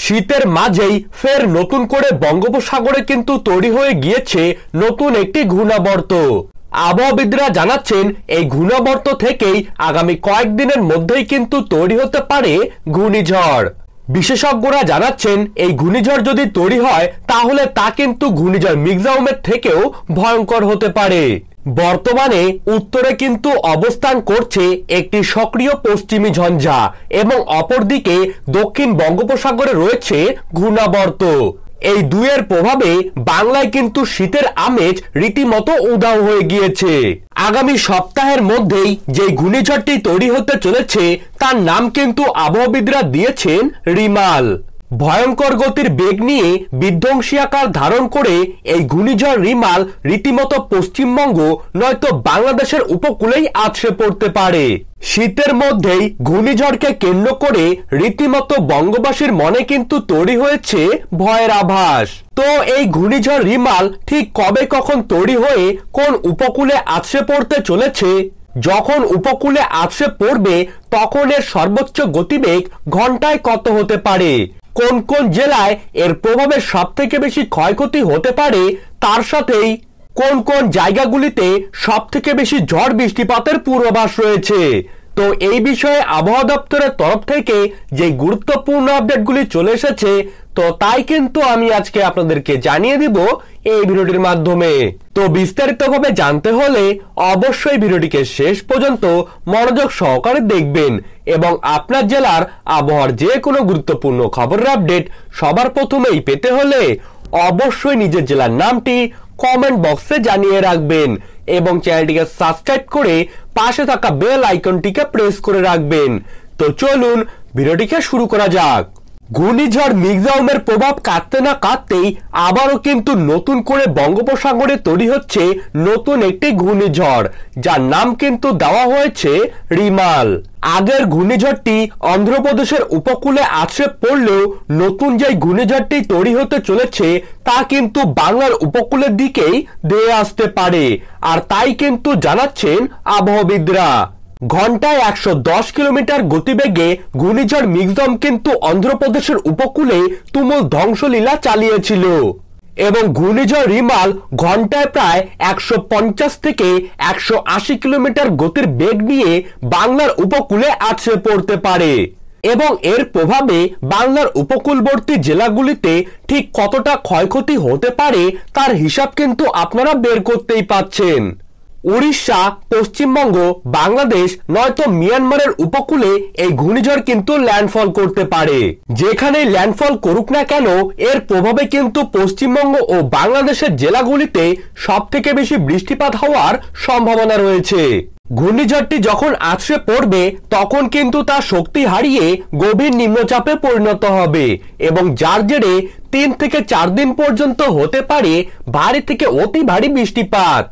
শীতের মাঝেই ফের নতুন করে বঙ্গোপসাগরে কিন্তু তৈরি হয়ে গিয়েছে নতুন একটি ঘূর্ণাবর্ত। আবহাওয়াবিদরা জানাচ্ছেন এই ঘূর্ণাবর্ত থেকেই আগামী কয়েকদিনের মধ্যেই কিন্তু তৈরি হতে পারে ঘূর্ণিঝড়। বিশেষজ্ঞরা জানাচ্ছেন এই ঘূর্ণিঝড় যদি তৈরি হয় তাহলে তা কিন্তু ঘূর্ণিঝড় মিগজাউমের থেকেও ভয়ঙ্কর হতে পারে। বর্তমানে উত্তরে কিন্তু অবস্থান করছে একটি সক্রিয় পশ্চিমী ঝঞ্ঝা এবং অপরদিকে দক্ষিণ বঙ্গোপসাগরে রয়েছে ঘূর্ণাবর্ত। এই দুইয়ের প্রভাবে বাংলায় কিন্তু শীতের আমেজ রীতিমতো উধাও হয়ে গিয়েছে। আগামী সপ্তাহের মধ্যেই যে ঘূর্ণিঝড়টি তৈরি হতে চলেছে তার নাম কিন্তু আবহাওয়াবিদরা দিয়েছেন রিমাল। ভয়ঙ্কর গতির বেগ নিয়ে বিধ্বংসী আকার ধারণ করে এই ঘূর্ণিঝড় রিমাল রীতিমতো পশ্চিমবঙ্গ নয়তো বাংলাদেশের উপকূলেই আছড়ে পড়তে পারে। শীতের মধ্যেই ঘূর্ণিঝড়কে কেন্দ্র করে রীতিমতো বঙ্গবাসীর মনে কিন্তু তৈরি হয়েছে ভয়ের আভাস। তো এই ঘূর্ণিঝড় রিমাল ঠিক কবে কখন তৈরি হয়ে কোন উপকূলে আছড়ে পড়তে চলেছে, যখন উপকূলে আছড়ে পড়বে তখন এর সর্বোচ্চ গতিবেগ ঘন্টায় কত হতে পারে, কোন কোন জেলায় এর প্রভাবে সব থেকে বেশি ক্ষয়ক্ষতি হতে পারে, তার সাথেই কোন কোন জায়গাগুলিতে সব থেকে বেশি ঝড় বৃষ্টিপাতের পূর্বাভাস রয়েছে। তো এই বিষয়ে আবহাওয়া দপ্তরের তরফ থেকে যে গুরুত্বপূর্ণ আপডেটগুলি চলে এসেছে তো তাই কিন্তু আমি আজকে আপনাদেরকে জানিয়ে দিব এই ভিডিওটির মাধ্যমে। তো বিস্তারিতভাবে জানতে হলে অবশ্যই ভিডিওটিকে শেষ পর্যন্ত মনোযোগ সহকারে দেখবেন এবং আপনার জেলার আবহাওয়ার যে কোনো গুরুত্বপূর্ণ খবরের আপডেট সবার প্রথমেই পেতে হলে অবশ্যই নিজের জেলার নামটি কমেন্ট বক্সে জানিয়ে রাখবেন এবং চ্যানেলটিকে সাবস্ক্রাইব করে পাশে থাকা বেল আইকনটিকে প্রেস করে রাখবেন। তো চলুন ভিডিওটিকে শুরু করা যাক। ঘূর্ণিঝড় মিগজাউমের প্রভাব কাটতে না কাটতেই আবারও কিন্তু নতুন করে বঙ্গোপসাগরে তৈরি হচ্ছে নতুন একটি ঘূর্ণিঝড়, যার নাম কিন্তু দেওয়া হয়েছে রিমাল। আগের ঘূর্ণিঝড়টি অন্ধ্রপ্রদেশের উপকূলে আছড়ে পড়লেও নতুন যে ঘূর্ণিঝড়টি তৈরি হতে চলেছে তা কিন্তু বাংলার উপকূলের দিকেই ধেয়ে আসতে পারে, আর তাই কিন্তু জানাচ্ছেন আবহাওয়াবিদরা। ঘন্টায় 110 কিলোমিটার গতিবেগে ঘূর্ণিঝড় মিগজাউম কিন্তু অন্ধ্রপ্রদেশের উপকূলে তুমুল ধ্বংসলীলা চালিয়েছিল এবং ঘূর্ণিঝড় রিমাল ঘন্টায় প্রায় 150 থেকে 180 কিলোমিটার গতির বেগ নিয়ে বাংলার উপকূলে আছড়ে পড়তে পারে এবং এর প্রভাবে বাংলার উপকূলবর্তী জেলাগুলিতে ঠিক কতটা ক্ষয়ক্ষতি হতে পারে তার হিসাব কিন্তু আপনারা বের করতেই পাচ্ছেন। উড়িষ্যা, পশ্চিমবঙ্গ, বাংলাদেশ নয়তো মিয়ানমারের উপকূলে এই ঘূর্ণিঝড় কিন্তু ল্যান্ডফল করতে পারে। যেখানে ল্যান্ডফল করুক না কেন এর প্রভাবে কিন্তু পশ্চিমবঙ্গ ও বাংলাদেশের জেলাগুলিতে সব থেকে বেশি বৃষ্টিপাত হওয়ার সম্ভাবনা রয়েছে। ঘূর্ণিঝড়টি যখন আছড়ে পড়বে তখন কিন্তু তার শক্তি হারিয়ে গভীর নিম্নচাপে পরিণত হবে এবং যার জেরে 3 থেকে 4 দিন পর্যন্ত হতে পারে ভারী থেকে অতি ভারী বৃষ্টিপাত।